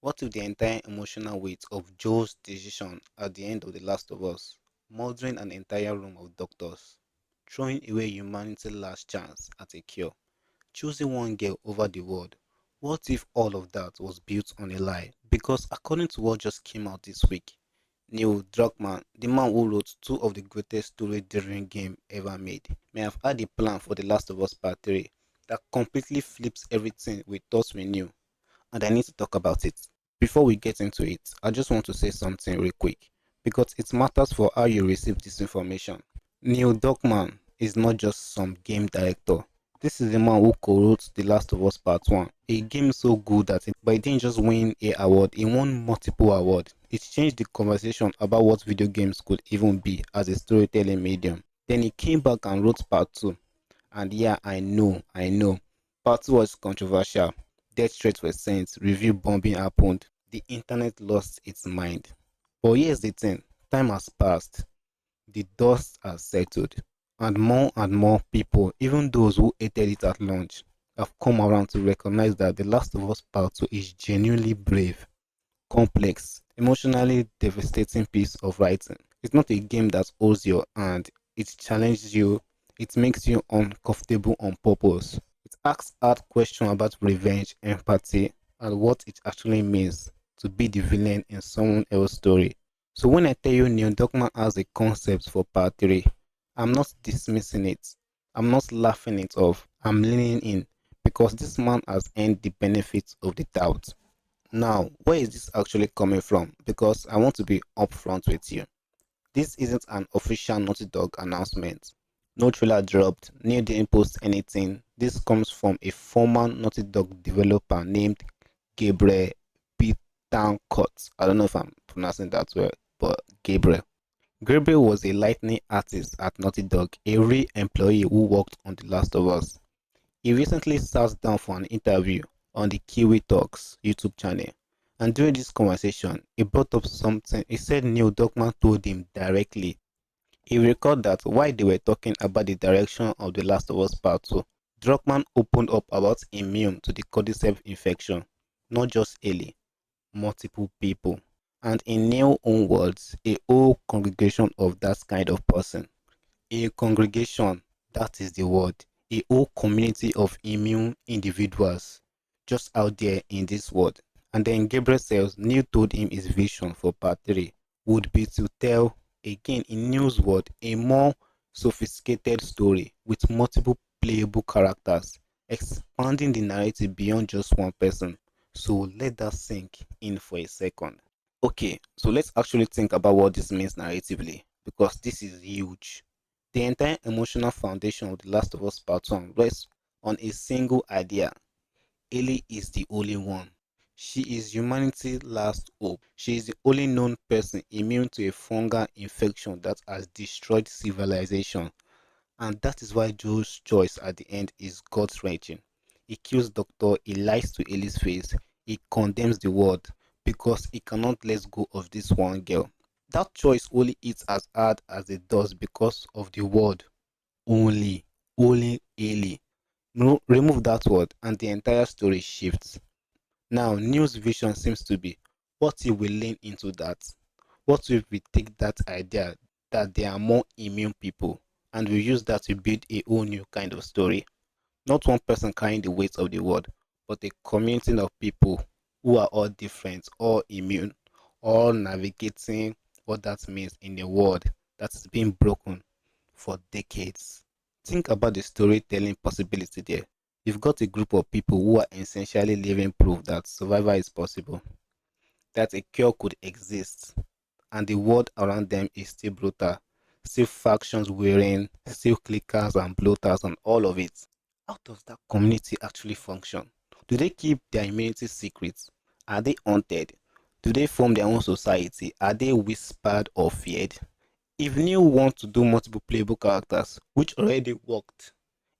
What if the entire emotional weight of Joe's decision at the end of The Last of Us, murdering an entire room of doctors, throwing away humanity's last chance at a cure, choosing one girl over the world? What if all of that was built on a lie? Because according to what just came out this week, Neil Druckman, the man who wrote two of the greatest story-driven games ever made, may have had a plan for The Last of Us Part 3 that completely flips everything we thought we knew, and I need to talk about it. Before we get into it, I just want to say something real quick because it matters for how you receive this information. Neil Druckmann is not just some game director. This is the man who co-wrote The Last of Us Part 1, a game so good that it didn't just win a award, it won multiple awards. It changed the conversation about what video games could even be as a storytelling medium. Then he came back and wrote Part 2, and yeah, I know. Part 2 was controversial. Death threats were sent, review bombing happened. The internet lost its mind. But here's the thing, time has passed. The dust has settled. And more people, even those who hated it at launch, have come around to recognize that The Last of Us Part 2 is genuinely brave, complex, emotionally devastating piece of writing. It's not a game that holds your hand, it challenges you, it makes you uncomfortable on purpose. It asks hard questions about revenge, empathy, and what it actually means to be the villain in someone else's story. So when I tell you Neil Druckmann has a concept for part 3, I'm not dismissing it. I'm not laughing it off. I'm leaning in because this man has earned the benefits of the doubt. Now, where is this actually coming from? Because I want to be upfront with you. This isn't an official Naughty Dog announcement. No trailer dropped, Neil didn't post anything. This comes from a former Naughty Dog developer named Gabriel Betancourt. I don't know if I'm pronouncing that well, but Gabriel. Gabriel was a lightning artist at Naughty Dog, a real employee who worked on The Last of Us. He recently sat down for an interview on the Kiwi Talks YouTube channel. And during this conversation, he brought up something. He said Neil Druckmann told him directly. He recalled that while they were talking about the direction of The Last of Us Part 2, Druckmann opened up about immune to the cordyceps infection. Not just Ellie, multiple people. And in Neil's own words, a whole congregation of that kind of person. A congregation, that is the word. A whole community of immune individuals just out there in this world. And then Gabriel says Neil told him his vision for part 3 would be to tell, again in Neil's word, a more sophisticated story with multiple playable characters, expanding the narrative beyond just one person. So let that sink in for a second. Okay, so let's actually think about what this means narratively, because this is huge. The entire emotional foundation of The Last of Us Part 1 rests on a single idea. Ellie is the only one. She is humanity's last hope. She is the only known person immune to a fungal infection that has destroyed civilization. And that is why Joe's choice at the end is gut wrenching. He kills Doctor, he lies to Ellie's face, he condemns the world because he cannot let go of this one girl. That choice only hits as hard as it does because of the word only. Only Ellie. No, remove that word and the entire story shifts. Now, Neil's vision seems to be what if we lean into that? What if we take that idea that there are more immune people and we use that to build a whole new kind of story? Not one person carrying the weight of the world, but a community of people who are all different, all immune, all navigating what that means in a world that is being broken for decades. Think about the storytelling possibility there. You've got a group of people who are essentially living proof that survival is possible, that a cure could exist, and the world around them is still brutal. Still factions wearing, still clickers and bloaters and all of it. How does that community actually function? Do they keep their immunity secrets? Are they haunted? Do they form their own society? Are they whispered or feared? If Neil wants to do multiple playable characters, which already worked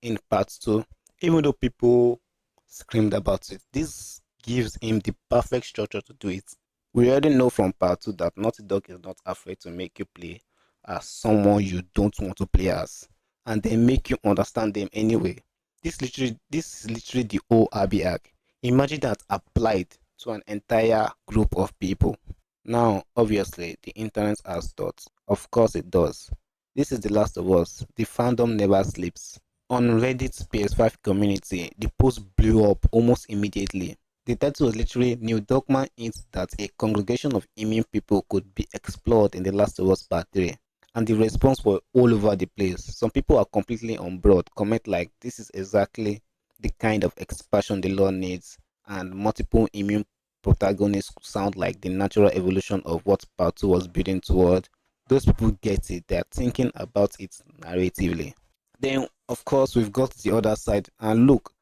in part 2, even though people screamed about it, this gives him the perfect structure to do it. We already know from part 2 that Naughty Dog is not afraid to make you play as someone you don't want to play as, and then make you understand them anyway. This is literally the whole Abby arc. Imagine that applied to an entire group of people. Now, obviously, the internet has thoughts. Of course, it does. This is The Last of Us. The fandom never sleeps. On Reddit's PS5 community, the post blew up almost immediately. The title was literally New Druckman hints that a congregation of immune people could be explored in The Last of Us Part 3. And the response was all over the place. Some people are completely on board, comment like this is exactly the kind of expansion the lore needs, and multiple immune protagonists sound like the natural evolution of what Part 2 was building toward. Those people get it, they're thinking about it narratively. Then, of course, we've got the other side. And look,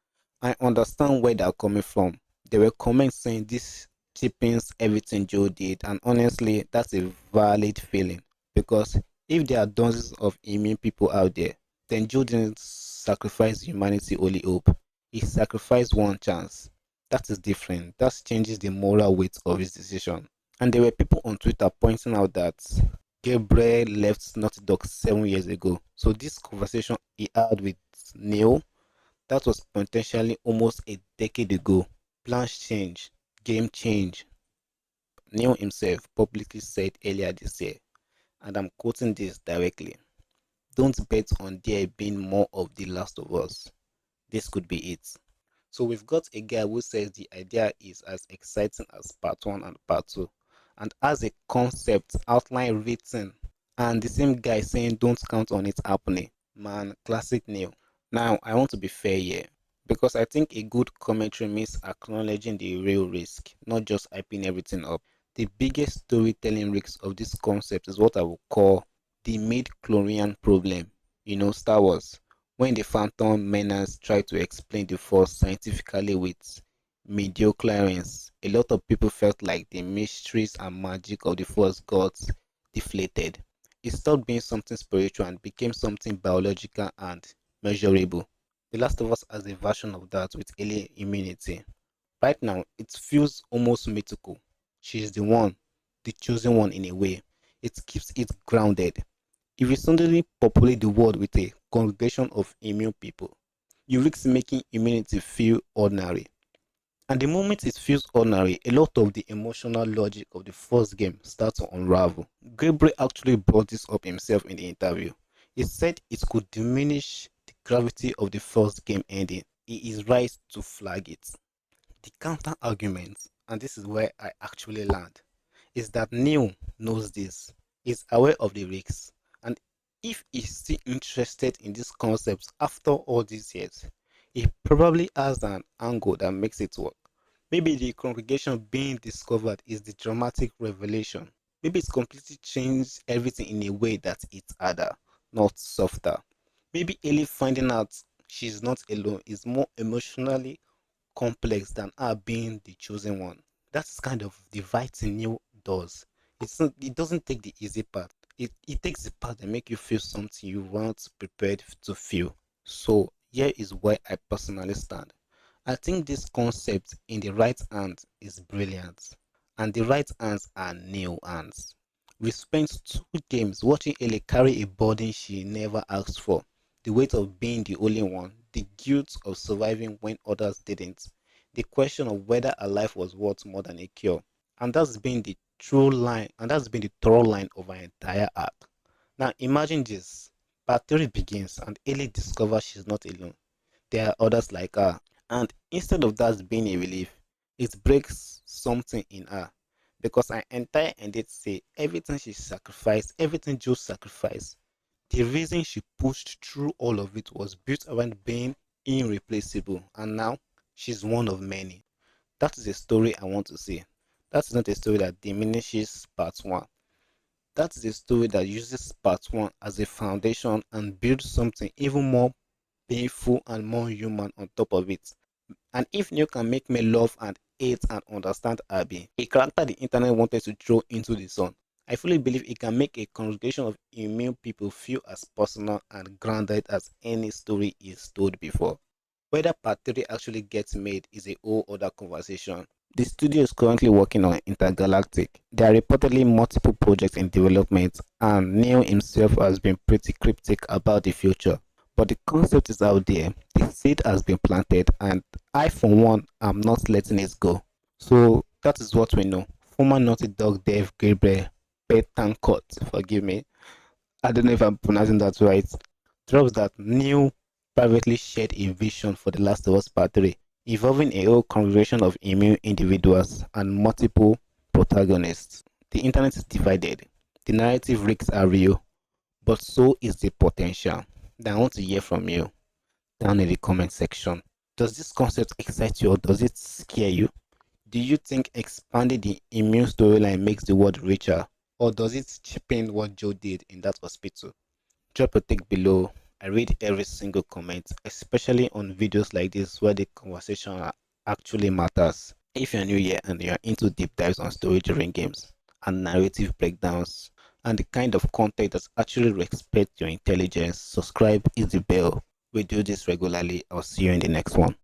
I understand where they're coming from. There were comments saying this cheapens everything Joe did, and honestly, that's a valid feeling. Because if there are dozens of immune people out there, then Joe didn't sacrifice humanity only hope. He sacrificed one chance. That is different. That changes the moral weight of his decision. And there were people on Twitter pointing out that Gabriel left Naughty Dog 7 years ago. So this conversation he had with Neil, that was potentially almost a decade ago. Plans change, game change. Neil himself publicly said earlier this year, and I'm quoting this directly. Don't bet on there being more of The Last of Us. This could be it. So we've got a guy who says the idea is as exciting as part 1 and part 2, and has a concept outline written, and the same guy saying don't count on it happening. Man, classic Neil. Now I want to be fair here, because I think a good commentary means acknowledging the real risk, not just hyping everything up. The biggest storytelling risk of this concept is what I would call the mid-chlorian problem. You know, Star Wars, when the Phantom Menace tried to explain the Force scientifically with medioclarence, a lot of people felt like the mysteries and magic of the Force got deflated. It stopped being something spiritual and became something biological and measurable. The Last of Us has a version of that with Ellie immunity. Right now, it feels almost mythical. She is the one, the chosen one in a way. It keeps it grounded. If you suddenly populate the world with a congregation of immune people, you risk making immunity feel ordinary. And the moment it feels ordinary, a lot of the emotional logic of the first game starts to unravel. Gabriel actually brought this up himself in the interview. He said it could diminish the gravity of the first game ending. He is right to flag it. The counter argument, and this is where I actually land, is that Neil knows this, is aware of the risks, and if he's still interested in these concepts after all these years, he probably has an angle that makes it work. Maybe the congregation being discovered is the dramatic revelation. Maybe it's completely changed everything in a way that it's harder, not softer. Maybe Ellie finding out she's not alone is more emotionally complex than her being the chosen one. That's kind of the writing Neil does. It doesn't take the easy part. It takes the part that make you feel something you weren't prepared to feel. So here is where I personally stand. I think this concept in the right hands is brilliant. And the right hands are Neil hands. We spent 2 games watching Ellie carry a burden she never asked for. The weight of being the only one, the guilt of surviving when others didn't, the question of whether a life was worth more than a cure. And that's been the true line, and that's been the through line of our entire arc. Now imagine this. Part 3 begins and Ellie discovers she's not alone. There are others like her. And instead of that being a relief, it breaks something in her. Because her entire ended say everything she sacrificed, everything Joe sacrificed, the reason she pushed through all of it was built around being irreplaceable, and now she's one of many. That is a story I want to see. That is not a story that diminishes part 1. That is a story that uses part 1 as a foundation and builds something even more painful and more human on top of it. And if Neil can make me love and hate and understand Abby, a character the internet wanted to throw into the sun, I fully believe it can make a congregation of immune people feel as personal and grounded as any story is told before. Whether part 3 actually gets made is a whole other conversation. The studio is currently working on Intergalactic. There are reportedly multiple projects in development, and Neil himself has been pretty cryptic about the future. But the concept is out there, the seed has been planted, and I, for one, am not letting it go. So That is what we know. Former Naughty Dog dev Gabriel Betancourt, forgive me, I don't know if I'm pronouncing that right, drops that new privately shared a vision for The Last of Us Part 3, involving a whole congregation of immune individuals and multiple protagonists. The internet is divided. The narrative risks are real, but so is the potential. Then I want to hear from you down in the comment section. Does this concept excite you or does it scare you? Do you think expanding the immune storyline makes the world richer, or does it cheapen what Joe did in that hospital? Drop a take below. I read every single comment, especially on videos like this where the conversation actually matters. If you're new here and you're into deep dives on story driven games and narrative breakdowns and the kind of content that actually respects your intelligence, subscribe, hit the bell. We do this regularly. I'll see you in the next one.